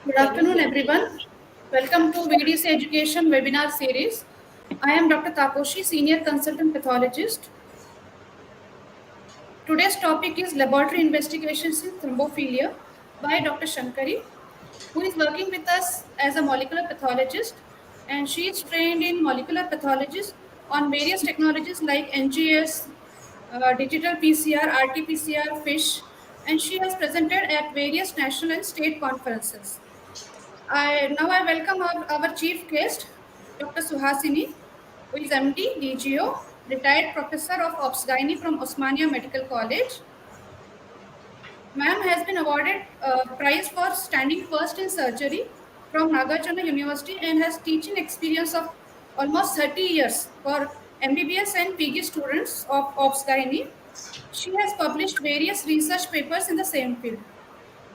Good Can you afternoon, hear me? everyone. Welcome to VDC Education webinar series. I am Dr. Taposhi, Senior Consultant Pathologist. Today's topic is Laboratory Investigations in Thrombophilia by Dr. Shankari, who is working with us as a molecular pathologist, and she is trained in molecular pathologist on various technologies like NGS, digital PCR, RT-PCR, FISH, and she has presented at various national and state conferences. I welcome our chief guest, Dr. Suhasini, who is MD, DGO, retired professor of ObGy from Osmania Medical College. Ma'am has been awarded prize for standing first in surgery from Nagarjuna University and has teaching experience of almost 30 years for MBBS and PG students of ObGy. She has published various research papers in the same field.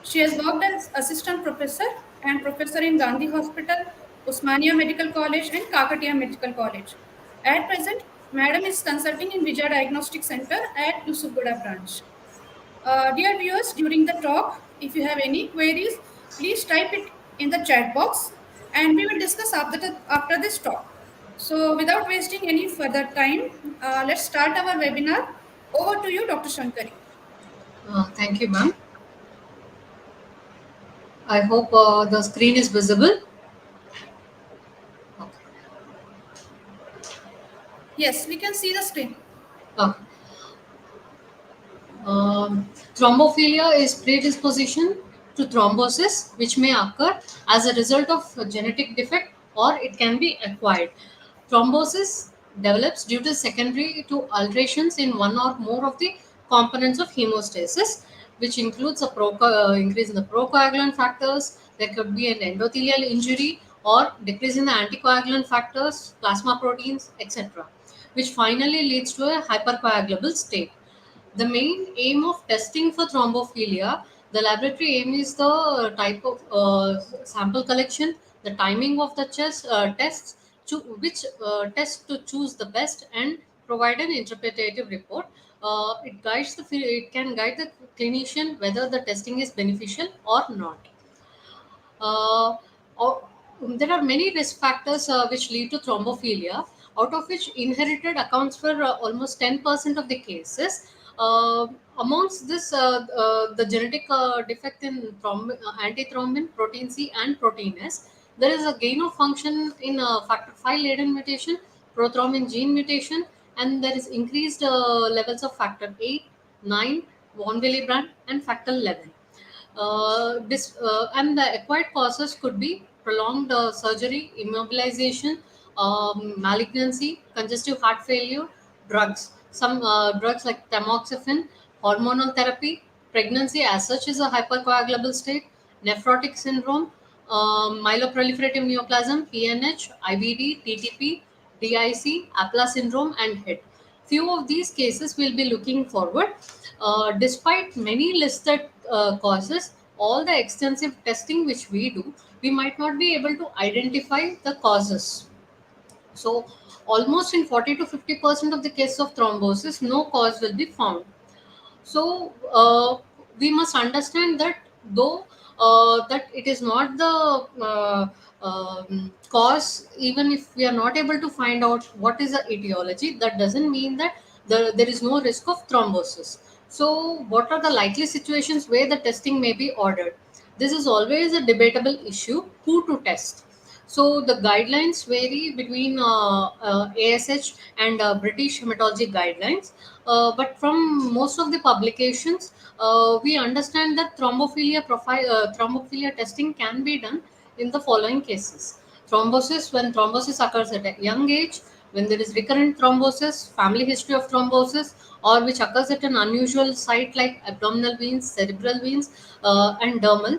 She has worked as assistant professor and professor in Gandhi Hospital, Osmania Medical College, and Kakatiya Medical College. At present, Madam is consulting in Vijaya Diagnostic Center at Yusufgura branch. Dear viewers, during the talk, if you have any queries, please type it in the chat box and we will discuss after this talk. So, without wasting any further time, let's start our webinar. Over to you, Dr. Shankari. Thank you, ma'am. I hope the screen is visible. Okay. Yes, we can see the screen. Uh, Thrombophilia is predisposition to thrombosis, which may occur as a result of a genetic defect or it can be acquired. Thrombosis develops due to secondary to alterations in one or more of the components of hemostasis, which includes a increase in the procoagulant factors. There could be an endothelial injury or decrease in the anticoagulant factors, plasma proteins, etc., which finally leads to a hypercoagulable state. The main aim of testing for thrombophilia, the laboratory aim is the type of sample collection, the timing of the tests, which test to choose the best and provide an interpretative report. It can guide the clinician whether the testing is beneficial or not. Uh, or- there are many risk factors which lead to thrombophilia, out of which inherited accounts for almost 10% of the cases. Uh, Amongst this, the genetic defect in antithrombin, protein C, and protein S, there is a gain of function in factor 5 laden mutation, prothrombin gene mutation, and there is increased levels of factor 8, 9, von Willebrand, and factor 11. And the acquired causes could be prolonged surgery, immobilization, malignancy, congestive heart failure, drugs. Some drugs like tamoxifen, hormonal therapy, pregnancy as such is a hypercoagulable state, nephrotic syndrome, myeloproliferative neoplasm, PNH, IBD, TTP, DIC, APLA syndrome, and HIT. Few of these cases will be looking forward. Despite many listed causes, all the extensive testing which we do, we might not be able to identify the causes. So, almost in 40 to 50% of the cases of thrombosis, no cause will be found. So we must understand that though that it is not the cause, even if we are not able to find out what is the etiology, that doesn't mean that there is no risk of thrombosis. So what are the likely situations where the testing may be ordered? This is always a debatable issue, who to test. So the guidelines vary between ASH and British hematology guidelines, but from most of the publications, we understand that thrombophilia testing can be done in the following cases: thrombosis, when thrombosis occurs at a young age, when there is recurrent thrombosis, family history of thrombosis, or which occurs at an unusual site like abdominal veins, cerebral veins, and dermal.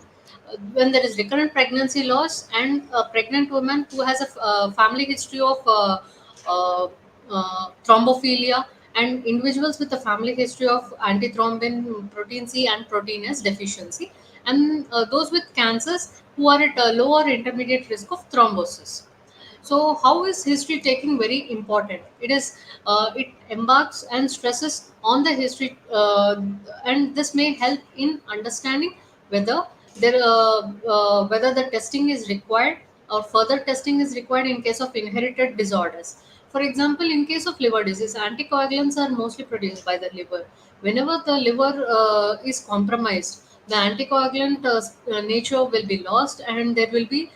When there is recurrent pregnancy loss and a pregnant woman who has a family history of thrombophilia, and individuals with a family history of antithrombin, protein C, and protein S deficiency, and those with cancers who are at a low or intermediate risk of thrombosis. So, how is history taking very important? It embarks and stresses on the history, and this may help in understanding whether Whether the testing is required or further testing is required in case of inherited disorders. For example, in case of liver disease, anticoagulants are mostly produced by the liver. Whenever the liver is compromised, the anticoagulant nature will be lost, and there will be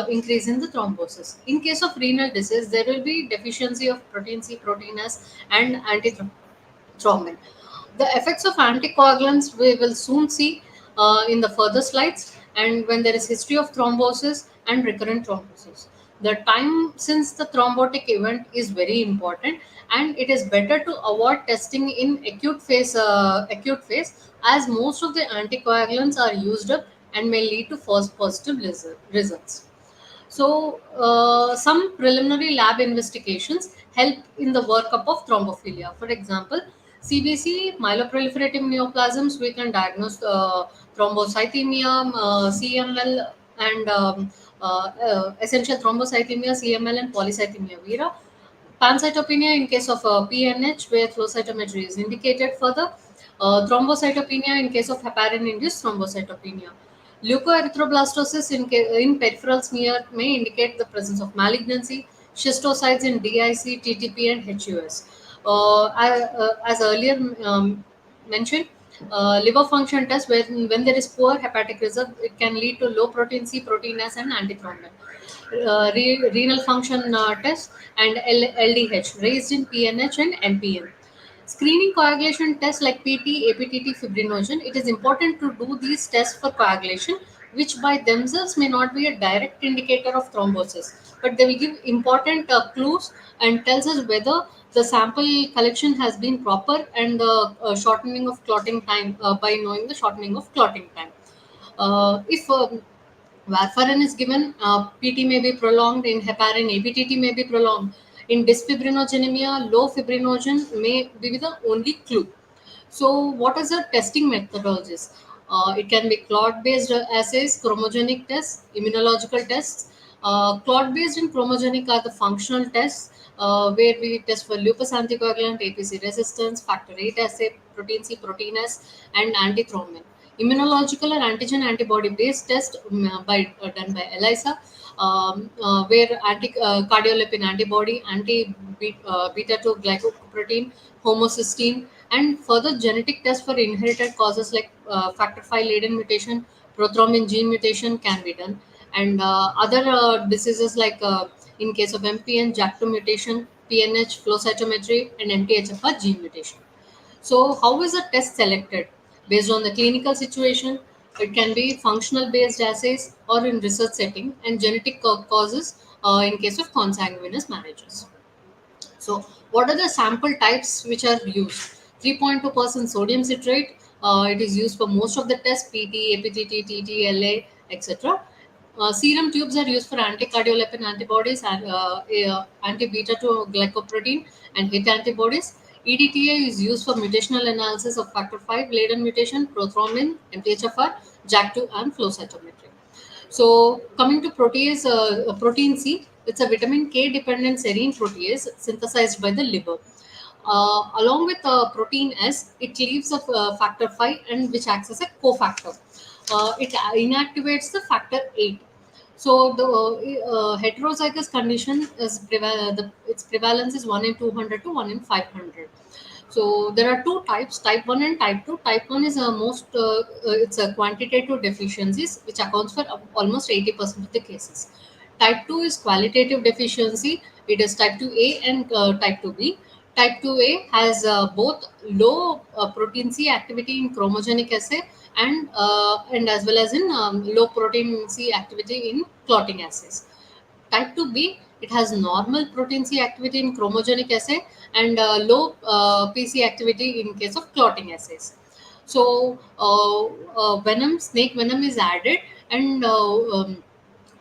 increase in the thrombosis. In case of renal disease, there will be deficiency of protein C, protein S, and antithrombin. The effects of anticoagulants we will soon see in the further slides, and when there is history of thrombosis and recurrent thrombosis. The time since the thrombotic event is very important, and it is better to avoid testing in acute phase, as most of the anticoagulants are used up and may lead to false positive results. So, some preliminary lab investigations help in the workup of thrombophilia. For example, CBC, myeloproliferative neoplasms, we can diagnose thrombocythemia, CML, and essential thrombocythemia, CML, and polycythemia vera. Pancytopenia in case of PNH, where flow cytometry is indicated for the thrombocytopenia in case of heparin-induced thrombocytopenia. Leukoerythroblastosis in peripheral smear may indicate the presence of malignancy, schistocytes in DIC, TTP, and HUS. As earlier mentioned, liver function test, when there is poor hepatic reserve, it can lead to low protein C, protein S, and antithrombin. Renal function test and LDH raised in PNH and MPN. Screening coagulation tests like PT, APTT, fibrinogen. It is important to do these tests for coagulation, which by themselves may not be a direct indicator of thrombosis, but they will give important clues and tells us whether the sample collection has been proper, and the shortening of clotting time, by knowing the shortening of clotting time. If warfarin is given, PT may be prolonged. In heparin, ABTT may be prolonged. In dysfibrinogenemia, low fibrinogen may be the only clue. So, what is the testing methodologies? It can be clot-based assays, chromogenic tests, immunological tests. Clot-based and chromogenic are the functional tests, where we test for lupus anticoagulant, APC resistance, factor VIII assay, protein C, protein S, and antithrombin. Immunological or antigen antibody based test, done by ELISA, where cardiolipin antibody, beta 2 glycoprotein, homocysteine, and further genetic tests for inherited causes like factor V Leiden mutation, prothrombin gene mutation can be done, and other diseases like in case of MPN, JAK2 mutation, PNH, flow cytometry, and MTHFR gene mutation. So, how is a test selected? Based on the clinical situation, it can be functional based assays or in research setting, and genetic causes in case of consanguineous marriages. So, what are the sample types which are used? 3.2% sodium citrate. It is used for most of the tests: PT, APTT, TT, LA, etc. Serum tubes are used for anticardiolipin antibodies and anti-beta 2 glycoprotein and HIT antibodies. EDTA is used for mutational analysis of factor V Leiden mutation, prothrombin, MTHFR, JAK2, and flow cytometry. So, coming to protease, protein C, it's a vitamin K dependent serine protease synthesized by the liver. Along with protein S, it leaves a factor V, and which acts as a cofactor. It inactivates the factor 8. So the heterozygous condition is its prevalence is 1 in 200 to 1 in 500. So there are two types, type 1 and type 2. Type 1 is it's a quantitative deficiencies which accounts for almost 80% of the cases. Type 2 is qualitative deficiency. It is type 2A and type 2B. Type 2A has both low protein C activity in chromogenic assay, and as well as in low protein C activity in clotting assays. Type 2B, it has normal protein C activity in chromogenic assay, and low PC activity in case of clotting assays. So, snake venom is added, and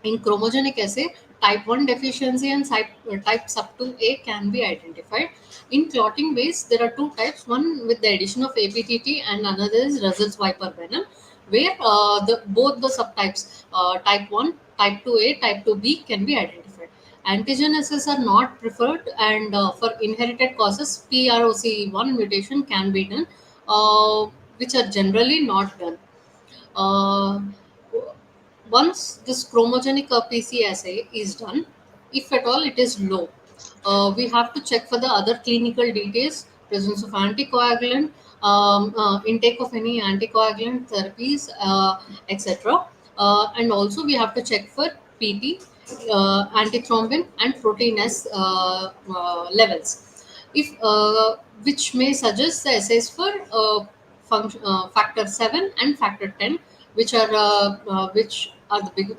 in chromogenic assay, type 1 deficiency and type sub 2A can be identified. In clotting base, there are two types, one with the addition of APTT and another is Russell's Viper venom, where both the subtypes, type 1, type 2A, type 2B, can be identified. Antigen assays are not preferred, and for inherited causes, PROC1 mutation can be done, which are generally not done. Uh, Once this chromogenic PC assay is done, if at all it is low, we have to check for the other clinical details, presence of anticoagulant, intake of any anticoagulant therapies, etc. And also we have to check for PT, antithrombin, and protein S levels, if which may suggest the assays for factor 7 and factor 10, which are the big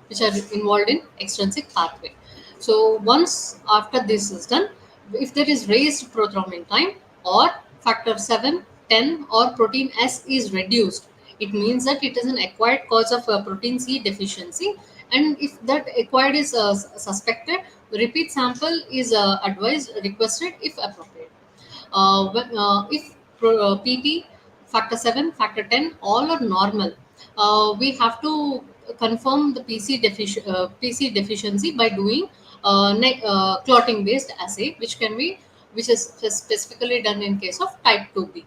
which are involved in extrinsic pathway. So once after this is done, if there is raised prothrombin time, or factor 7, 10, or protein S is reduced, it means that it is an acquired cause of protein C deficiency. And if that acquired is suspected, repeat sample is advised, requested if appropriate. If PT, factor 7, factor 10, all are normal, we have to confirm the PC deficiency by doing clotting based assay, which is specifically done in case of type 2B.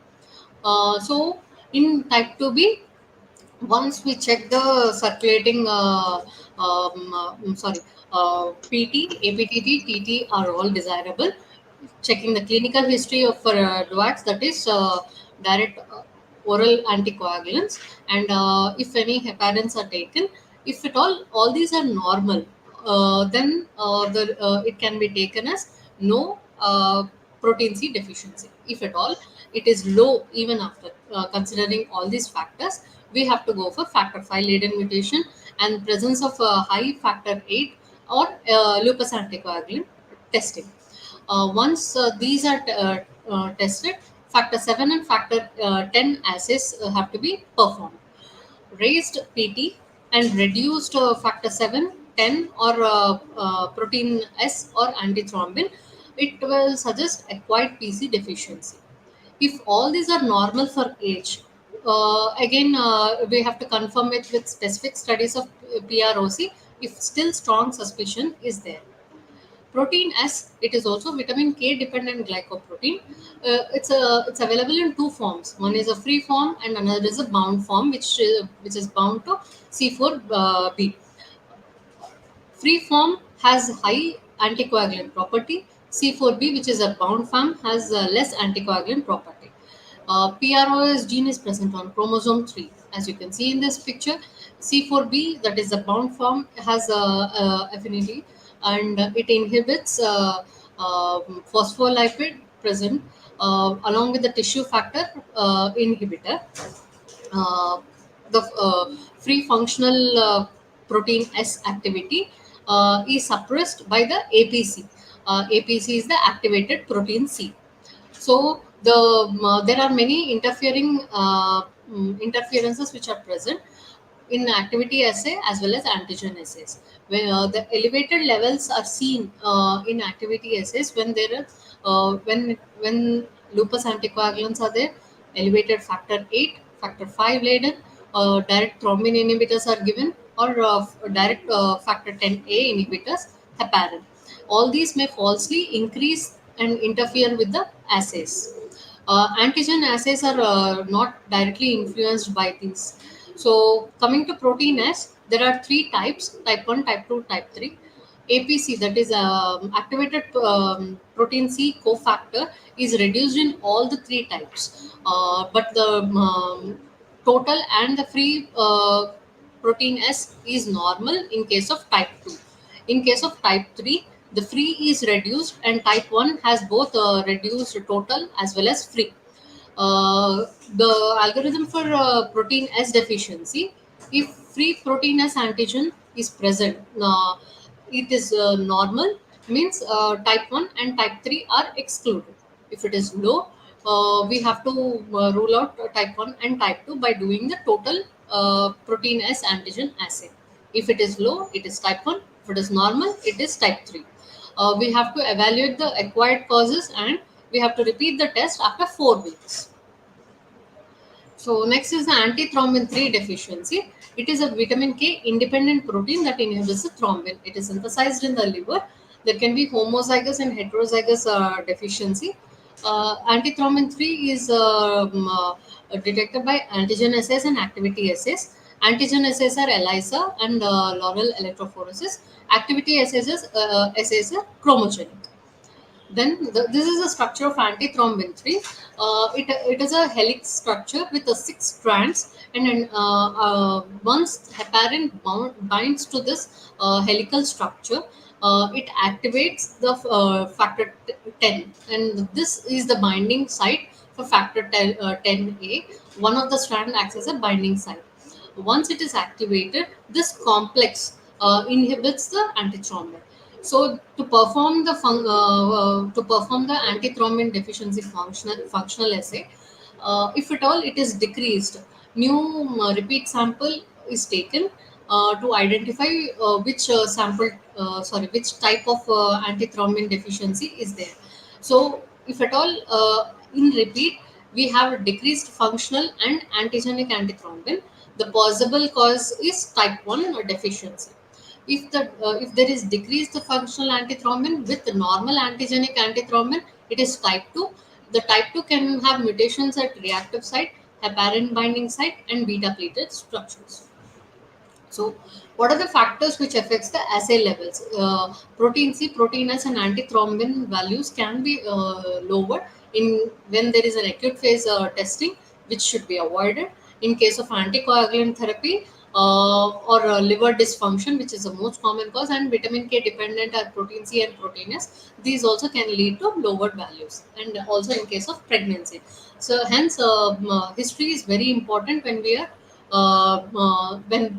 So in type 2B, once we check the circulating sorry, PT, APTT, TT are all desirable. Checking the clinical history of drugs, that is direct oral anticoagulants, and if any heparins are taken, if at all these are normal, then it can be taken as no protein C deficiency. If at all it is low, even after considering all these factors, we have to go for factor 5 laden mutation and presence of high factor 8 or lupus anticoagulant testing. Once these are tested, factor 7 and factor 10 assays have to be performed. Raised PT and reduced factor 7, 10, or protein S or antithrombin, it will suggest acquired PC deficiency. If all these are normal for age, again we have to confirm it with specific studies of PROC if still strong suspicion is there. Protein S, it is also vitamin K dependent glycoprotein. It's available in two forms. One is a free form and another is a bound form, which is bound to C4B. Free form has high anticoagulant property. C4B, which is a bound form, has less anticoagulant property. PROS gene is present on chromosome 3. As you can see in this picture, C4B, that is the bound form, has affinity, and it inhibits phospholipid present along with the tissue factor inhibitor. uh, the free functional protein S activity is suppressed by the APC. APC is the activated protein C. So there are many interferences which are present in activity assay as well as antigen assays. Where the elevated levels are seen in activity assays when there are when lupus anticoagulants are there, elevated factor 8, factor 5 laden, direct thrombin inhibitors are given, or direct factor 10A inhibitors heparin. All these may falsely increase and interfere with the assays. Antigen assays are not directly influenced by these. So, coming to protein S, there are three types: type 1, type 2, type 3. APC, that is activated protein C cofactor, is reduced in all the three types. But the total and the free protein S is normal in case of type 2. In case of type 3, the free is reduced, and type 1 has both reduced total as well as free. The algorithm for protein S deficiency, if free protein S antigen is present, it is normal, means type 1 and type 3 are excluded. If it is low, we have to rule out type 1 and type 2 by doing the total protein S antigen assay. If it is low, it is type 1. If it is normal, it is type 3. We have to evaluate the acquired causes, and we have to repeat the test after 4 weeks. So next is the antithrombin 3 deficiency. It is a vitamin K independent protein that inhibits the thrombin. It is synthesized in the liver. There can be homozygous and heterozygous deficiency. Antithrombin 3 is detected by antigen assays and activity assays. Antigen assays are ELISA and Laurel electrophoresis. Activity assays are chromogenic. Then this is the structure of antithrombin 3. It is a helix structure with 6 strands, and once heparin binds to this helical structure, it activates the factor 10, and this is the binding site for factor 10A. One of the strand acts as a binding site. Once it is activated, this complex inhibits the antithrombin. So to perform the antithrombin deficiency functional assay, if at all it is decreased, new repeat sample is taken to identify which type of antithrombin deficiency is there. So if at all in repeat we have decreased functional and antigenic antithrombin, the possible cause is type 1 or deficiency. If there is decreased the functional antithrombin with the normal antigenic antithrombin, it is type 2. The type 2 can have mutations at reactive site, heparin binding site, and beta pleated structures. So, what are the factors which affects the assay levels? Protein C, protein S, and antithrombin values can be lowered in when there is an acute phase testing, which should be avoided. In case of anticoagulant therapy or liver dysfunction, which is the most common cause, and vitamin K dependent are protein C and protein S, these also can lead to lowered values, and also in case of pregnancy. So, hence, history is very important when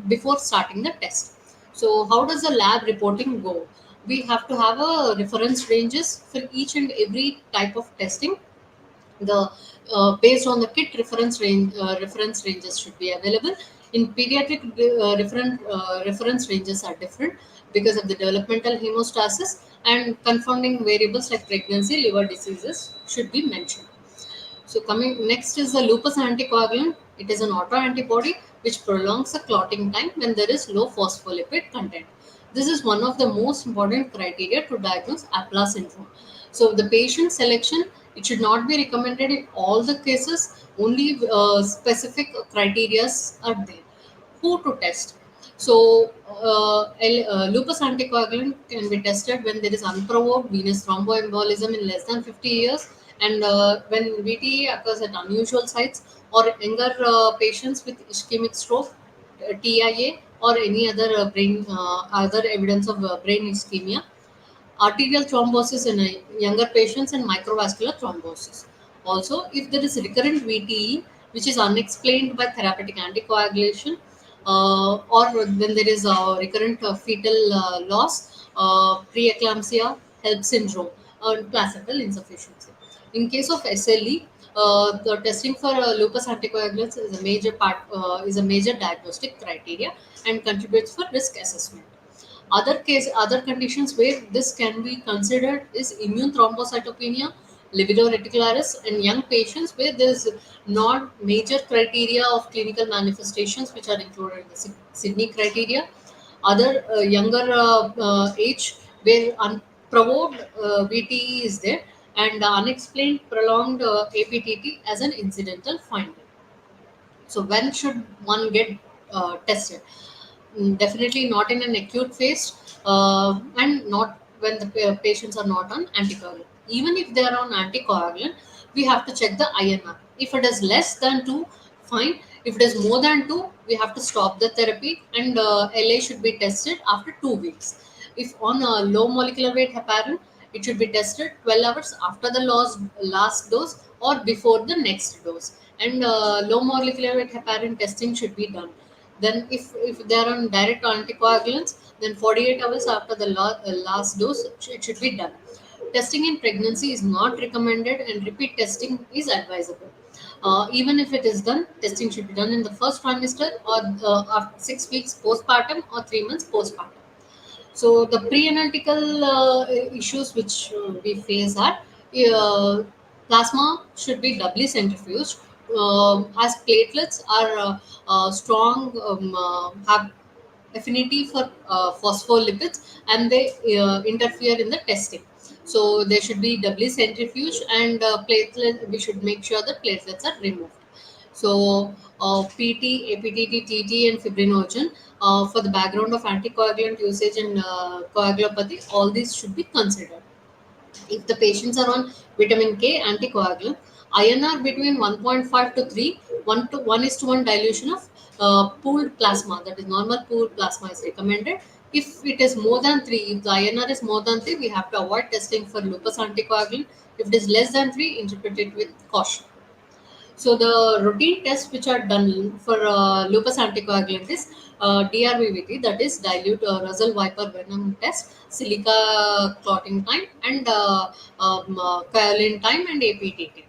before starting the test. So how does the lab reporting go? We have to have a reference ranges for each and every type of testing. The based on the kit reference ranges should be available. In pediatric, reference ranges are different because of the developmental hemostasis, and confounding variables like pregnancy, liver diseases should be mentioned. So coming next is the lupus anticoagulant. It is an autoantibody which prolongs the clotting time when there is low phospholipid content. This is one of the most important criteria to diagnose APLA syndrome. So the patient selection, it should not be recommended in all the cases. Only specific criteria are there. Who to test? So, lupus anticoagulant can be tested when there is unprovoked venous thromboembolism in less than 50 years, and when VTE occurs at unusual sites, or younger patients with ischemic stroke, TIA, or any other other evidence of brain ischemia, arterial thrombosis in younger patients, and microvascular thrombosis. Also, if there is recurrent VTE, which is unexplained by therapeutic anticoagulation, or when there is recurrent fetal loss, preeclampsia, HELP syndrome, and placental insufficiency. In case of SLE, the testing for lupus anticoagulants is a major diagnostic criteria and contributes for risk assessment. Other conditions where this can be considered is immune thrombocytopenia, livedo reticularis, and young patients where there is not major criteria of clinical manifestations which are included in the Sydney criteria. Other younger age where unprovoked VTE is there, and unexplained prolonged APTT as an incidental finding. So when should one get tested? Definitely not in an acute phase, and not when the patients are not on anticoagulant. Even if they are on anticoagulant, we have to check the INR. If it is less than 2, fine. If it is more than 2, we have to stop the therapy, and LA should be tested after 2 weeks. If on a low molecular weight heparin, it should be tested 12 hours after the last dose or before the next dose. And low molecular weight heparin testing should be done. Then, if they are on direct anticoagulants, then 48 hours after the last dose, it should be done. Testing in pregnancy is not recommended, and repeat testing is advisable. Even if it is done, testing should be done in the first trimester, or after 6 weeks postpartum, or 3 months postpartum. So the pre-analytical issues which we face are plasma should be doubly centrifuged, as platelets are strong, have affinity for phospholipids, and they interfere in the testing. So they should be doubly centrifuged, and we should make sure that platelets are removed. So, PT, APTT, TT, and fibrinogen for the background of anticoagulant usage and coagulopathy, all these should be considered. If the patients are on vitamin K anticoagulant, INR between 1.5 to 3, 1 to 1 is to 1 dilution of pooled plasma, that is normal pooled plasma is recommended. If it is more than 3, if the INR is more than 3, we have to avoid testing for lupus anticoagulant. If it is less than 3, interpret it with caution. So the routine tests which are done for lupus anticoagulant is DRVVT, that is dilute Russell Viper venom test, silica clotting time, and kaolin time, and APTT.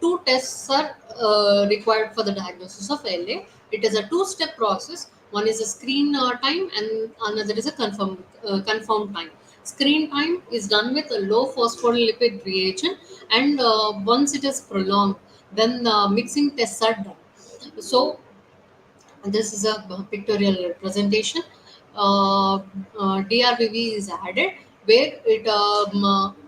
Two tests are required for the diagnosis of LA. It is a two-step process. One is a screen time, and another is a confirmed time. Screen time is done with a low phospholipid reagent, and once it is prolonged, then mixing tests are done. So this is a pictorial representation. DRVV is added where it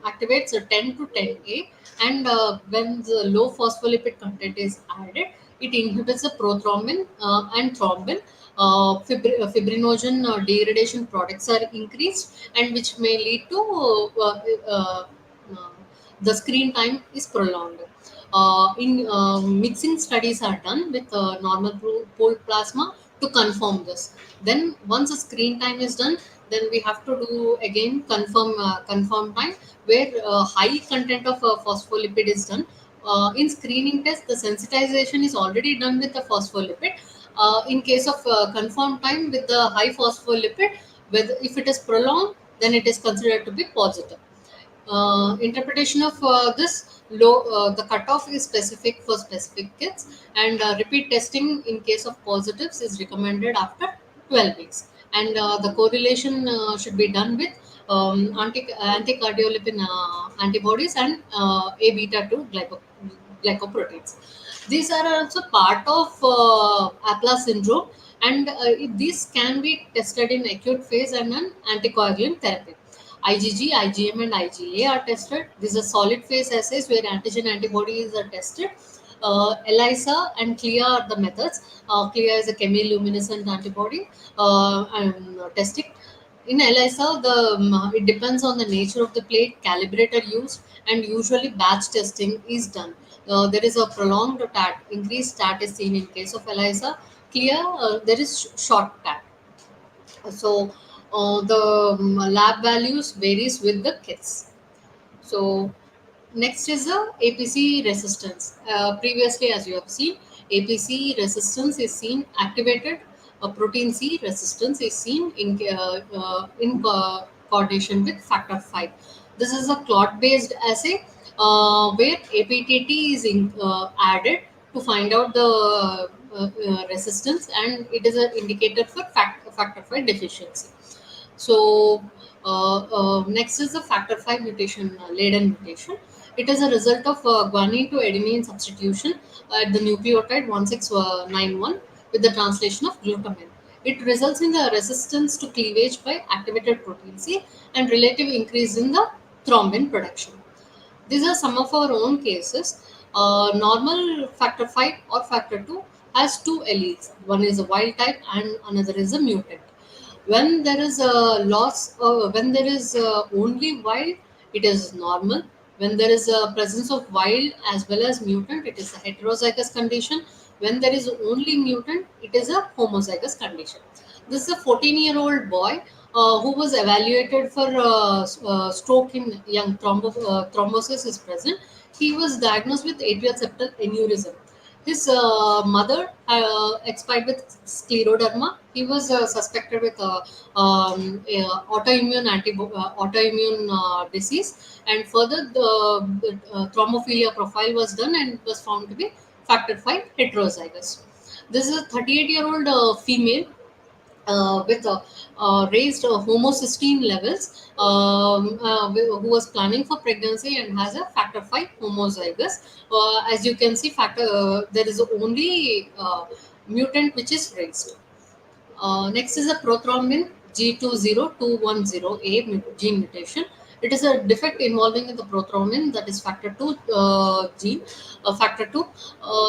activates a 10 to 10A, and when the low phospholipid content is added, it inhibits the prothrombin and thrombin. Fibrinogen degradation products are increased, and which may lead to uh, the screen time is prolonged. In Mixing studies are done with normal pooled plasma to confirm this. Then once a screen time is done, then we have to do again confirm time where high content of phospholipid is done. In screening test, the sensitization is already done with the phospholipid. In case of confirmed time with the high phospholipid, whether if it is prolonged, then it is considered to be positive. Interpretation of this low the cutoff is specific for specific kits, and repeat testing in case of positives is recommended after 12 weeks, and the correlation should be done with anticardiolipin antibodies and a beta 2 glycoproteins. These are also part of apla syndrome, and these can be tested in acute phase and an anticoagulant therapy. IgG, IgM, and IgA are tested. These are solid phase assays where antigen antibodies are tested. ELISA and CLIA are the methods. CLIA is a chemiluminescent antibody and testing. In ELISA, it depends on the nature of the plate, calibrator used, and usually batch testing is done. There is a prolonged TAT, increased TAT is seen in case of ELISA. CLIA, there is short TAT. So the lab values varies with the kits. So next is the APC resistance. Previously, as you have seen, APC resistance is seen activated. Protein C resistance is seen in coordination with factor 5. This is a clot-based assay where APTT is added to find out the resistance, and it is an indicator for factor 5 deficiency. So, next is the factor 5 mutation, Leiden mutation. It is a result of guanine to adenine substitution at the nucleotide 1691 with the translation of glutamine. It results in the resistance to cleavage by activated protein C and relative increase in the thrombin production. These are some of our own cases. Normal factor 5 or factor 2 has two alleles. One is a wild type and another is a mutant. When there is a when there is only wild, it is normal. When there is a presence of wild as well as mutant, it is a heterozygous condition. When there is only mutant, it is a homozygous condition. This is a 14-year-old boy who was evaluated for stroke in young. Thrombosis is present. He was diagnosed with atrial septal aneurysm. His mother expired with scleroderma. He was suspected with autoimmune disease, and further the thrombophilia profile was done and was found to be factor 5 heterozygous. This is a 38-year-old female with raised homocysteine levels, who was planning for pregnancy and has a factor 5 homozygous. As you can see, there is only mutant which is raised. Next is a prothrombin G20210A gene mutation. It is a defect involving in the prothrombin, that is factor 2 gene. Factor 2,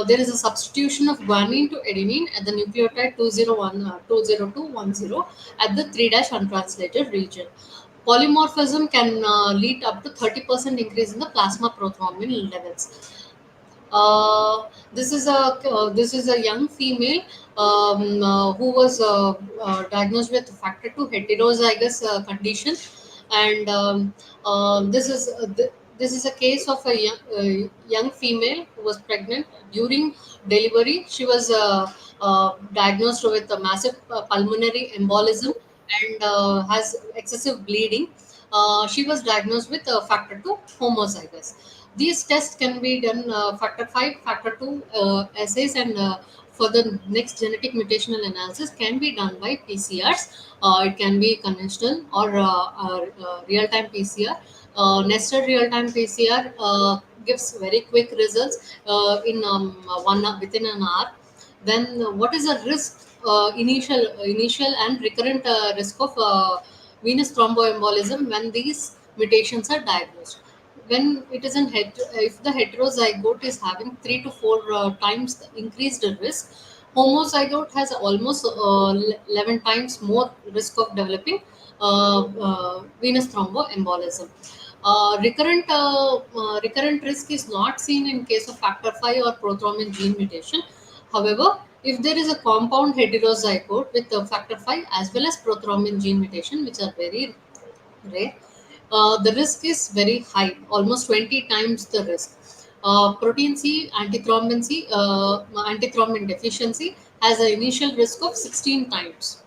there is a substitution of guanine to adenine at the nucleotide 20210 at the 3' untranslated region. Polymorphism can lead up to 30% increase in the plasma prothrombin levels. This is a young female who was diagnosed with factor 2 heterozygous condition, and this is a case of a young female who was pregnant during delivery. She was diagnosed with a massive pulmonary embolism and has excessive bleeding. She was diagnosed with factor 2 homozygous. These tests can be done factor 5, factor 2 assays, and for the next genetic mutational analysis can be done by PCRs. It can be conventional or real time PCR. Nested real time PCR gives very quick results in within an hour. Then what is the risk, initial and recurrent risk of venous thromboembolism when these mutations are diagnosed? When it is if the heterozygote is having 3 to 4 times the increased risk, homozygote has almost 11 times more risk of developing venous thromboembolism. Recurrent risk is not seen in case of factor 5 or prothrombin gene mutation. However, if there is a compound heterozygote with factor 5 as well as prothrombin gene mutation, which are very rare, the risk is very high, almost 20 times the risk. Protein C, antithrombin deficiency has an initial risk of 16 times.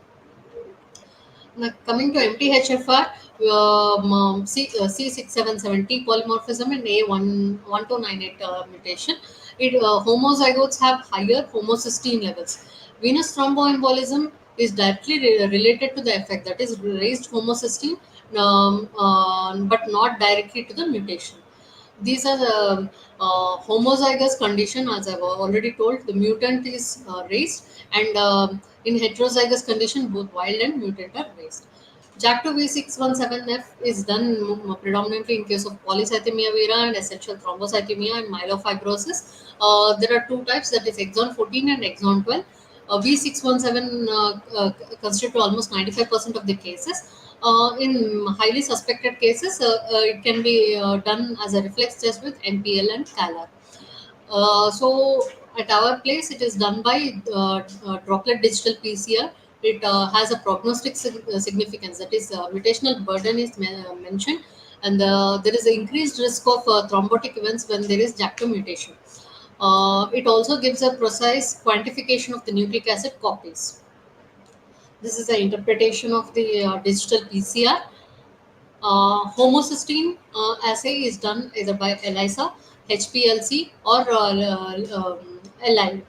Now, coming to MTHFR, C677T polymorphism and A1298 mutation, homozygotes have higher homocysteine levels. Venous thromboembolism is directly related to the effect, that is raised homocysteine, but not directly to the mutation. These are the homozygous condition, as I've already told. The mutant is raised, and in heterozygous condition, both wild and mutant are raised. JAK2 V617F is done predominantly in case of polycythemia vera and essential thrombocythemia and myelofibrosis. There are two types, that is exon 14 and exon 12. V617 constitute almost 95% of the cases. In highly suspected cases, it can be done as a reflex test with MPL and CALR. So at our place, it is done by droplet digital PCR. It has a prognostic significance, that is, mutational burden is mentioned, and there is an increased risk of thrombotic events when there is JAK2 mutation. It also gives a precise quantification of the nucleic acid copies. This is the interpretation of the digital PCR. Homocysteine assay is done either by ELISA, HPLC, or LI.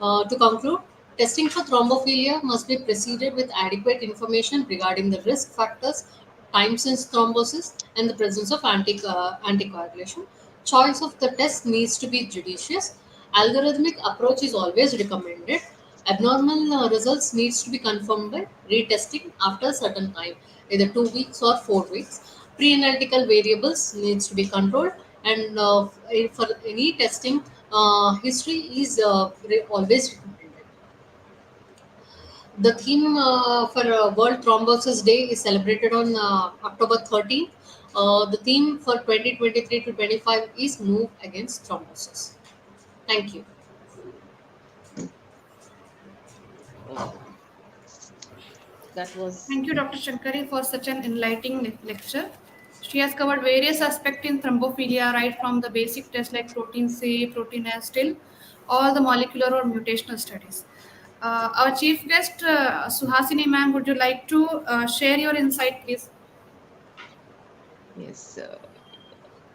To conclude, testing for thrombophilia must be preceded with adequate information regarding the risk factors, time since thrombosis, and the presence of anticoagulation. Choice of the test needs to be judicious. Algorithmic approach is always recommended. Abnormal results needs to be confirmed by retesting after a certain time, either 2 weeks or 4 weeks. Pre-analytical variables needs to be controlled, and for any testing, history is always recommended. The theme for World Thrombosis Day is celebrated on October 13th. The theme for 2023 to 25 is Move Against Thrombosis. Thank you. Oh, that was Thank you, Dr. Shankari, for such an enlightening lecture. She has covered various aspects in thrombophilia, right from the basic tests like protein C, protein S, till all the molecular or mutational studies. Our chief guest, Suhasini ma'am, would you like to share your insight, please? yes.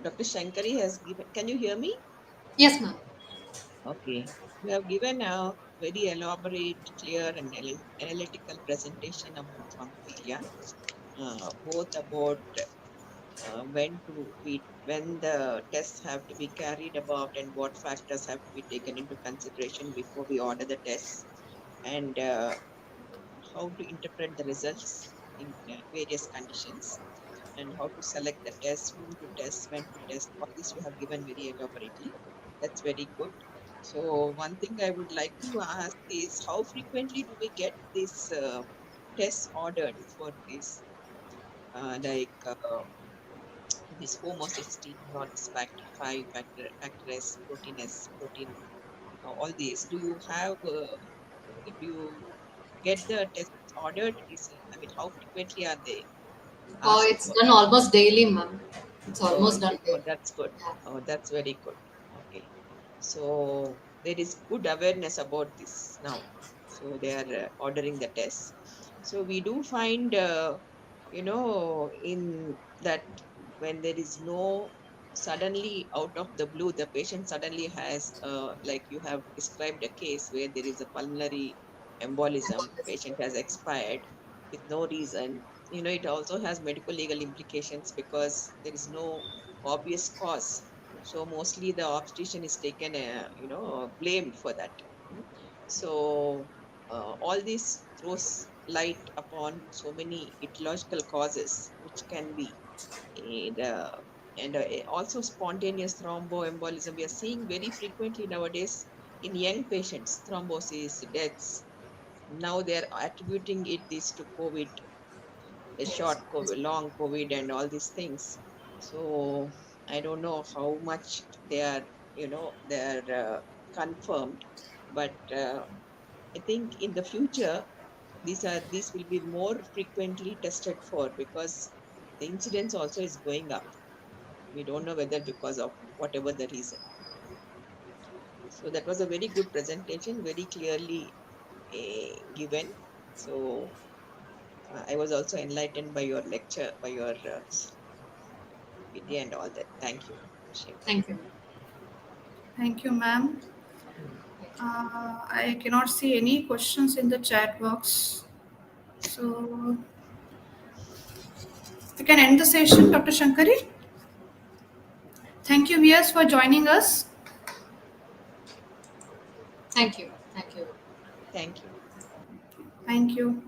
Dr. Shankari has given. Can you hear me? Yes, ma'am. Okay. You have given a very elaborate, clear, and analytical presentation about thrombophilia, both about when the tests have to be carried about and what factors have to be taken into consideration before we order the tests, and how to interpret the results in various conditions. and how to select the test, whom to test, when to test. All this you have given very elaborately. That's very good. So one thing I would like to ask is how frequently do we get this tests ordered for this, this homocysteine or this factor 5, factor S, protein S, protein, all these? Do you have, do you get the tests ordered? I mean, how frequently are they asked It's for? done almost daily, ma'am. It's Oh, almost is done it? Oh, daily. that's good. Yeah. Oh, that's very good. Okay. So there is good awareness about this now. So they are ordering the tests. So we do find, in that when there is no suddenly out of the blue, the patient suddenly has, like you have described a case where there is a pulmonary embolism, patient has expired with no reason. It also has medical legal implications because there is no obvious cause, so mostly the obstetrician is taken blamed for that. Mm. So all this throws light upon so many etiological causes which can be and also spontaneous thromboembolism we are seeing very frequently nowadays in young patients, thrombosis, deaths. Now they are attributing this to COVID, a short COVID, long COVID, and all these things. So I don't know how much they're confirmed, but I think in the future these will be more frequently tested for because the incidence also is going up. We don't know whether because of whatever the reason. So that was a very good presentation, very clearly given. So I was also enlightened by your lecture, by your Vijaya and all that. Thank you, Shankari. Thank you. Thank you, ma'am. Mm. I cannot see any questions in the chat box. So we can end the session, Dr. Shankari. Thank you, viewers, for joining us. Thank you. Thank you. Thank you. Thank you.